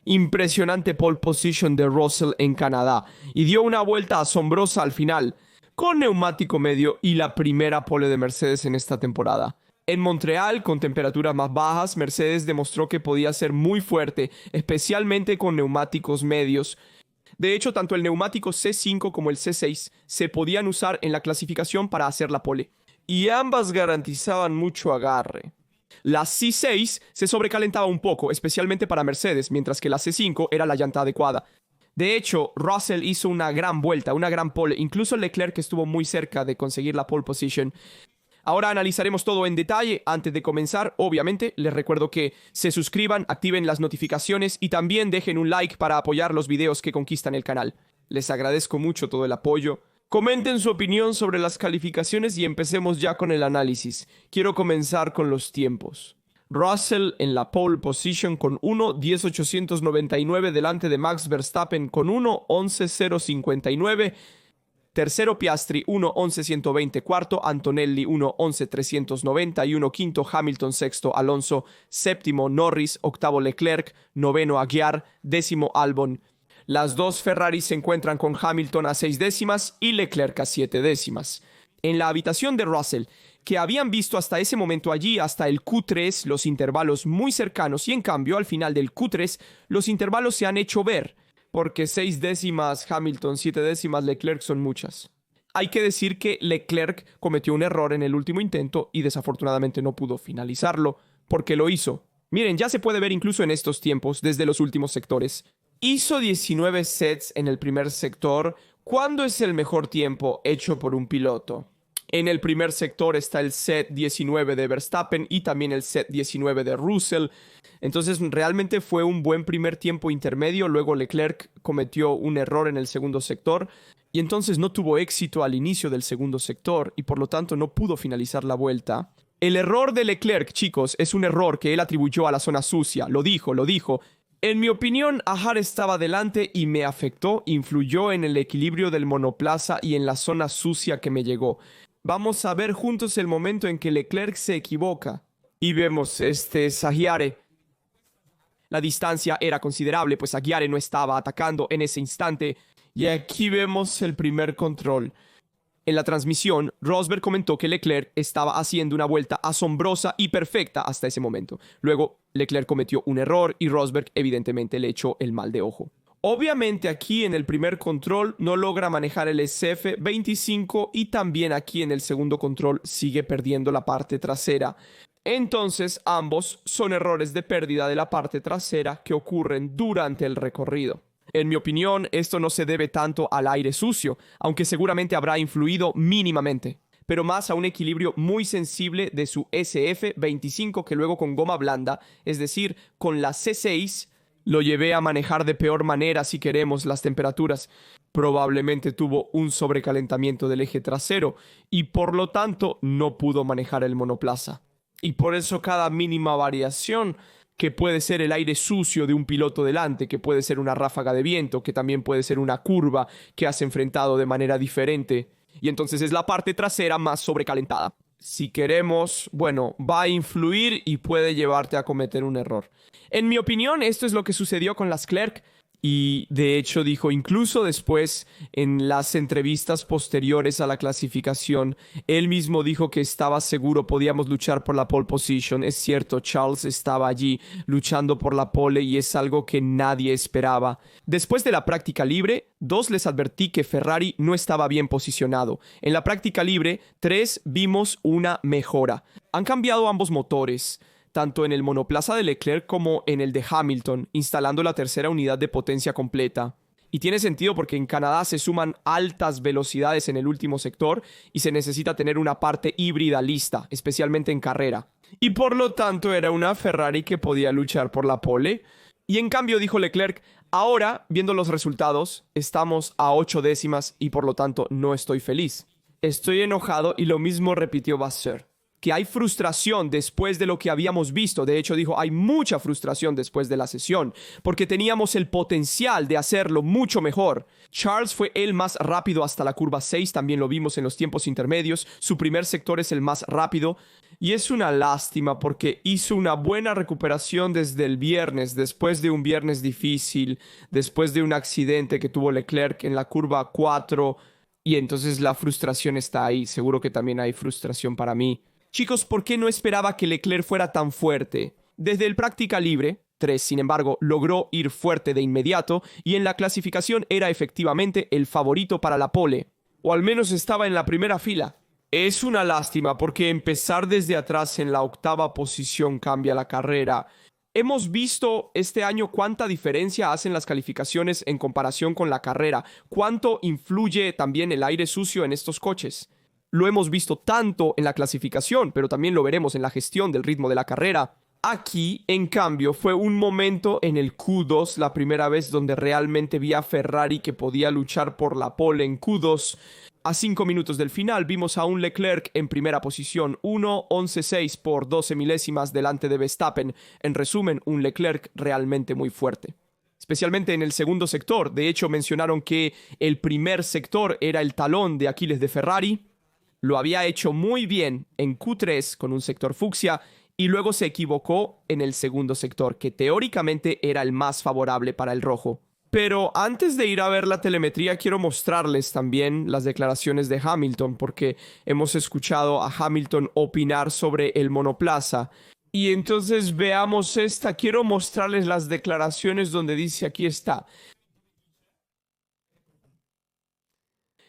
Impresionante pole position de Russell en Canadá y dio una vuelta asombrosa al final, con neumático medio y la primera pole de Mercedes en esta temporada. En Montreal, con temperaturas más bajas, Mercedes demostró que podía ser muy fuerte, especialmente con neumáticos medios. De hecho, tanto el neumático C5 como el C6 se podían usar en la clasificación para hacer la pole, y ambas garantizaban mucho agarre. La C6 se sobrecalentaba un poco, especialmente para Mercedes, mientras que la C5 era la llanta adecuada. De hecho, Russell hizo una gran vuelta, una gran pole, incluso Leclerc estuvo muy cerca de conseguir la pole position. Ahora analizaremos todo en detalle. Antes de comenzar, obviamente, les recuerdo que se suscriban, activen las notificaciones y también dejen un like para apoyar los videos que conquistan el canal. Les agradezco mucho todo el apoyo. Comenten su opinión sobre las calificaciones y empecemos ya con el análisis. Quiero comenzar con los tiempos. Russell en la pole position con 1:10.899 delante de Max Verstappen con 1:11.059. Tercero Piastri 1:11.120, cuarto Antonelli 1:11.391, quinto Hamilton, sexto Alonso, séptimo Norris, octavo Leclerc, noveno Aguiar, décimo Albon. Las dos Ferraris se encuentran con Hamilton a 6 décimas y Leclerc a 7 décimas. En la habitación de Russell, que habían visto hasta ese momento allí, hasta el Q3, los intervalos muy cercanos, y en cambio al final del Q3 los intervalos se han hecho ver, porque 6 décimas Hamilton, 7 décimas Leclerc son muchas. Hay que decir que Leclerc cometió un error en el último intento y desafortunadamente no pudo finalizarlo, porque lo hizo. Miren, ya se puede ver incluso en estos tiempos, desde los últimos sectores. Hizo 19 sets en el primer sector. ¿Cuándo es el mejor tiempo hecho por un piloto? En el primer sector está el set 19 de Verstappen y también el set 19 de Russell. Entonces realmente fue un buen primer tiempo intermedio. Luego Leclerc cometió un error en el segundo sector y entonces no tuvo éxito al inicio del segundo sector y por lo tanto no pudo finalizar la vuelta. El error de Leclerc, chicos, es un error que él atribuyó a la zona sucia. Lo dijo. En mi opinión, Ajar estaba delante y me afectó, influyó en el equilibrio del monoplaza y en la zona sucia que me llegó. Vamos a ver juntos el momento en que Leclerc se equivoca. Y vemos, es Aguiar. La distancia era considerable, pues Aguiar no estaba atacando en ese instante. Y aquí vemos el primer control. En la transmisión, Rosberg comentó que Leclerc estaba haciendo una vuelta asombrosa y perfecta hasta ese momento. Luego, Leclerc cometió un error y Rosberg evidentemente le echó el mal de ojo. Obviamente aquí en el primer control no logra manejar el SF25 y también aquí en el segundo control sigue perdiendo la parte trasera. Entonces ambos son errores de pérdida de la parte trasera que ocurren durante el recorrido. En mi opinión, esto no se debe tanto al aire sucio, aunque seguramente habrá influido mínimamente, pero más a un equilibrio muy sensible de su SF25 que luego con goma blanda, es decir, con la C6, lo llevé a manejar de peor manera si queremos las temperaturas. Probablemente tuvo un sobrecalentamiento del eje trasero y por lo tanto no pudo manejar el monoplaza. Y por eso cada mínima variación, que puede ser el aire sucio de un piloto delante, que puede ser una ráfaga de viento, que también puede ser una curva que has enfrentado de manera diferente. Y entonces es la parte trasera más sobrecalentada. Si queremos, bueno, va a influir y puede llevarte a cometer un error. En mi opinión, esto es lo que sucedió con las Leclerc. Y de hecho dijo incluso después en las entrevistas posteriores a la clasificación, él mismo dijo que estaba seguro podíamos luchar por la pole position. Es cierto, Charles estaba allí luchando por la pole y es algo que nadie esperaba. Después de la práctica libre, 2 les advertí que Ferrari no estaba bien posicionado. En la práctica libre, 3 vimos una mejora. Han cambiado ambos motores, tanto en el monoplaza de Leclerc como en el de Hamilton, instalando la tercera unidad de potencia completa. Y tiene sentido porque en Canadá se suman altas velocidades en el último sector y se necesita tener una parte híbrida lista, especialmente en carrera. Y por lo tanto era una Ferrari que podía luchar por la pole. Y en cambio, dijo Leclerc, ahora, viendo los resultados, estamos a 8 décimas y por lo tanto no estoy feliz. Estoy enojado y lo mismo repitió Vasseur. que hay frustración después de lo que habíamos visto. De hecho, dijo, hay mucha frustración después de la sesión, porque teníamos el potencial de hacerlo mucho mejor. Charles fue el más rápido hasta la curva 6, también lo vimos en los tiempos intermedios. Su primer sector es el más rápido. Y es una lástima porque hizo una buena recuperación desde el viernes, después de un viernes difícil, después de un accidente que tuvo Leclerc en la curva 4. Y entonces la frustración está ahí. Seguro que también hay frustración para mí. Chicos, ¿por qué no esperaba que Leclerc fuera tan fuerte? Desde el práctica libre, 3, sin embargo, logró ir fuerte de inmediato y en la clasificación era efectivamente el favorito para la pole. O al menos estaba en la primera fila. Es una lástima porque empezar desde atrás en la 8ª posición cambia la carrera. Hemos visto este año cuánta diferencia hacen las calificaciones en comparación con la carrera, cuánto influye también el aire sucio en estos coches. Lo hemos visto tanto en la clasificación, pero también lo veremos en la gestión del ritmo de la carrera. Aquí, en cambio, fue un momento en el Q2, la primera vez donde realmente vi a Ferrari que podía luchar por la pole en Q2. A 5 minutos del final vimos a un Leclerc en primera posición, 1:11.6 por 12 milésimas delante de Verstappen. En resumen, un Leclerc realmente muy fuerte. Especialmente en el segundo sector. De hecho, mencionaron que el primer sector era el talón de Aquiles de Ferrari. Lo había hecho muy bien en Q3 con un sector fucsia y luego se equivocó en el segundo sector, que teóricamente era el más favorable para el rojo. Pero antes de ir a ver la telemetría, quiero mostrarles también las declaraciones de Hamilton, porque hemos escuchado a Hamilton opinar sobre el monoplaza. Y entonces veamos esta. Quiero mostrarles las declaraciones donde dice, aquí está: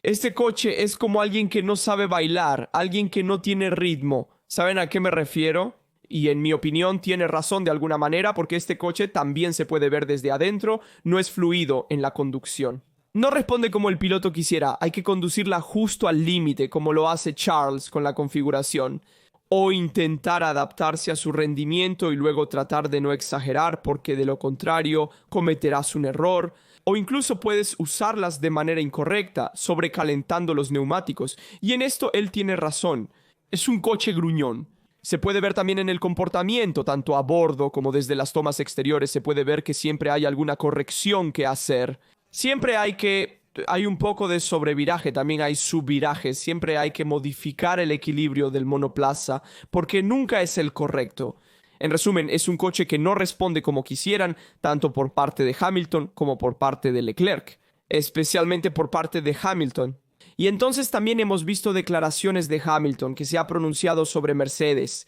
este coche es como alguien que no sabe bailar, alguien que no tiene ritmo. ¿Saben a qué me refiero? Y en mi opinión tiene razón de alguna manera porque este coche también se puede ver desde adentro, no es fluido en la conducción. No responde como el piloto quisiera, hay que conducirla justo al límite como lo hace Charles con la configuración. O intentar adaptarse a su rendimiento y luego tratar de no exagerar porque de lo contrario cometerás un error. O incluso puedes usarlas de manera incorrecta, sobrecalentando los neumáticos. Y en esto él tiene razón. Es un coche gruñón. Se puede ver también en el comportamiento, tanto a bordo como desde las tomas exteriores. Se puede ver que siempre hay alguna corrección que hacer. Siempre hay un poco de sobreviraje, también hay subviraje. Siempre hay que modificar el equilibrio del monoplaza porque nunca es el correcto. En resumen, es un coche que no responde como quisieran, tanto por parte de Hamilton como por parte de Leclerc, especialmente por parte de Hamilton. Y entonces también hemos visto declaraciones de Hamilton que se ha pronunciado sobre Mercedes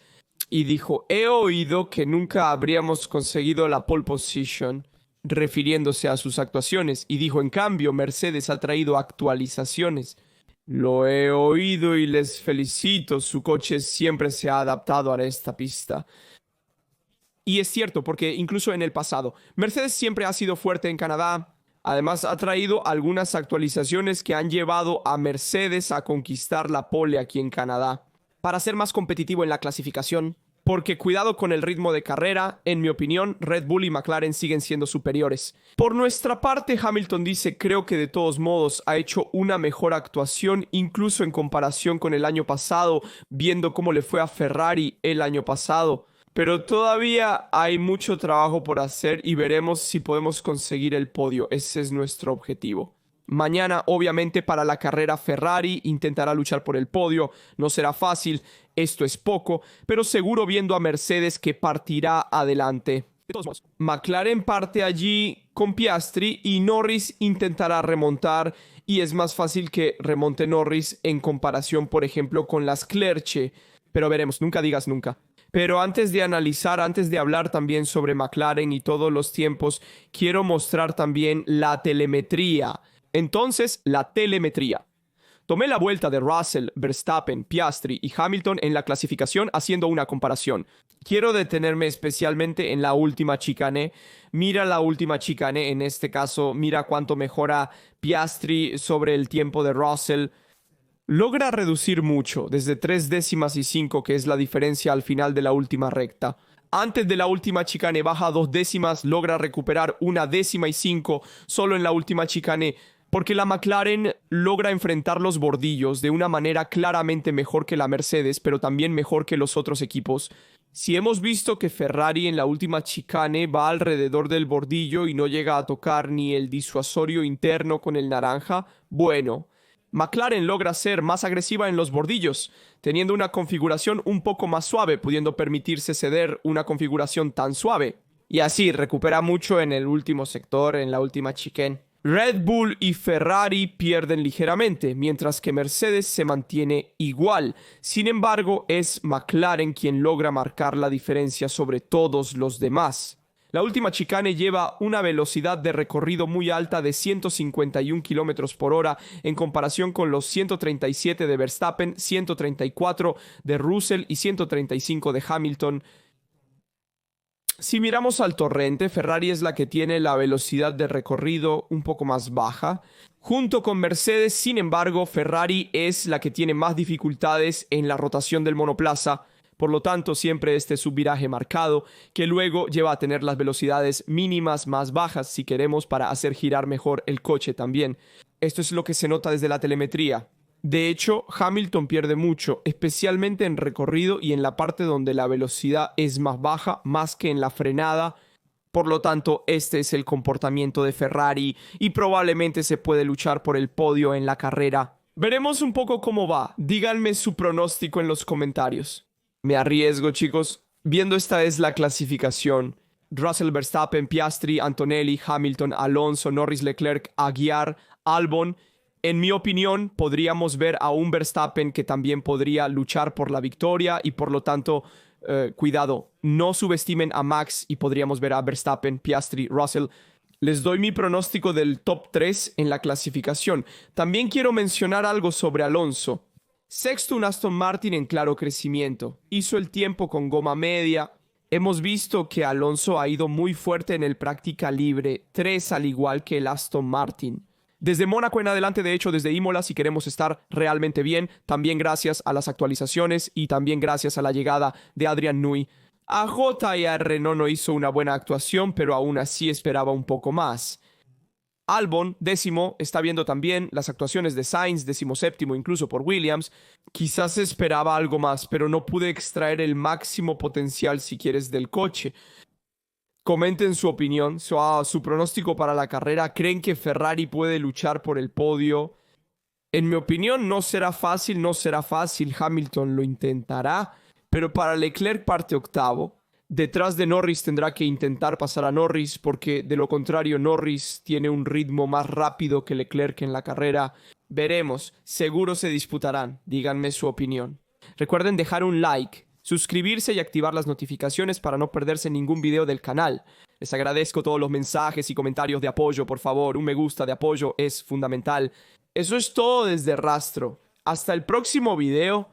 y dijo, he oído que nunca habríamos conseguido la pole position, refiriéndose a sus actuaciones, y dijo, en cambio, Mercedes ha traído actualizaciones. Lo he oído y les felicito, su coche siempre se ha adaptado a esta pista. Y es cierto, porque incluso en el pasado, Mercedes siempre ha sido fuerte en Canadá. Además, ha traído algunas actualizaciones que han llevado a Mercedes a conquistar la pole aquí en Canadá, para ser más competitivo en la clasificación. Porque cuidado con el ritmo de carrera, en mi opinión, Red Bull y McLaren siguen siendo superiores. Por nuestra parte, Hamilton dice, creo que de todos modos ha hecho una mejor actuación, incluso en comparación con el año pasado, viendo cómo le fue a Ferrari el año pasado. Pero todavía hay mucho trabajo por hacer y veremos si podemos conseguir el podio. Ese es nuestro objetivo. Mañana, obviamente, para la carrera Ferrari intentará luchar por el podio. No será fácil, esto es poco, pero seguro viendo a Mercedes que partirá adelante. De todos modos, McLaren parte allí con Piastri y Norris intentará remontar. Y es más fácil que remonte Norris en comparación, por ejemplo, con las Clerche. Pero veremos, nunca digas nunca. Pero antes de analizar, antes de hablar también sobre McLaren y todos los tiempos, quiero mostrar también la telemetría. Entonces, la telemetría. Tomé la vuelta de Russell, Verstappen, Piastri y Hamilton en la clasificación haciendo una comparación. Quiero detenerme especialmente en la última chicane. Mira la última chicane, en este caso, mira cuánto mejora Piastri sobre el tiempo de Russell. Logra reducir mucho, desde 3 décimas y 5, que es la diferencia al final de la última recta. Antes de la última chicane baja 2 décimas, logra recuperar 1 décima y 5. Solo en la última chicane porque la McLaren logra enfrentar los bordillos de una manera claramente mejor que la Mercedes, pero también mejor que los otros equipos. Si hemos visto que Ferrari en la última chicane va alrededor del bordillo y no llega a tocar ni el disuasorio interno con el naranja, bueno, McLaren logra ser más agresiva en los bordillos, teniendo una configuración un poco más suave, pudiendo permitirse ceder una configuración tan suave. Y así recupera mucho en el último sector, en la última chicane. Red Bull y Ferrari pierden ligeramente, mientras que Mercedes se mantiene igual. Sin embargo, es McLaren quien logra marcar la diferencia sobre todos los demás. La última chicane lleva una velocidad de recorrido muy alta de 151 km por hora en comparación con los 137 de Verstappen, 134 de Russell y 135 de Hamilton. Si miramos al torrente, Ferrari es la que tiene la velocidad de recorrido un poco más baja. Junto con Mercedes, sin embargo, Ferrari es la que tiene más dificultades en la rotación del monoplaza. Por lo tanto, siempre este subviraje marcado, que luego lleva a tener las velocidades mínimas más bajas si queremos para hacer girar mejor el coche también. Esto es lo que se nota desde la telemetría. De hecho, Hamilton pierde mucho, especialmente en recorrido y en la parte donde la velocidad es más baja, más que en la frenada. Por lo tanto, este es el comportamiento de Ferrari y probablemente se puede luchar por el podio en la carrera. Veremos un poco cómo va. Díganme su pronóstico en los comentarios. Me arriesgo, chicos. Viendo esta es la clasificación. Russell, Verstappen, Piastri, Antonelli, Hamilton, Alonso, Norris, Leclerc, Aguiar, Albon. En mi opinión, podríamos ver a un Verstappen que también podría luchar por la victoria y por lo tanto, cuidado, no subestimen a Max y podríamos ver a Verstappen, Piastri, Russell. Les doy mi pronóstico del top 3 en la clasificación. También quiero mencionar algo sobre Alonso. Sexto, un Aston Martin en claro crecimiento. Hizo el tiempo con goma media. Hemos visto que Alonso ha ido muy fuerte en el práctica libre 3 al igual que el Aston Martin. Desde Mónaco en adelante, de hecho desde Imola, si queremos estar realmente bien, también gracias a las actualizaciones y también gracias a la llegada de Adrian Newey. A JR Renault no hizo una buena actuación, pero aún así esperaba un poco más. Albon, décimo, está viendo también las actuaciones de Sainz, 17º incluso por Williams. Quizás esperaba algo más, pero no pude extraer el máximo potencial, si quieres, del coche. Comenten su opinión, su pronóstico para la carrera. ¿Creen que Ferrari puede luchar por el podio? En mi opinión no será fácil, Hamilton lo intentará, pero para Leclerc parte octavo. Detrás de Norris tendrá que intentar pasar a Norris porque de lo contrario Norris tiene un ritmo más rápido que Leclerc en la carrera. Veremos, seguro se disputarán, díganme su opinión. Recuerden dejar un like, suscribirse y activar las notificaciones para no perderse ningún video del canal. Les agradezco todos los mensajes y comentarios de apoyo, por favor, un me gusta de apoyo es fundamental. Eso es todo desde Rastro. Hasta el próximo video.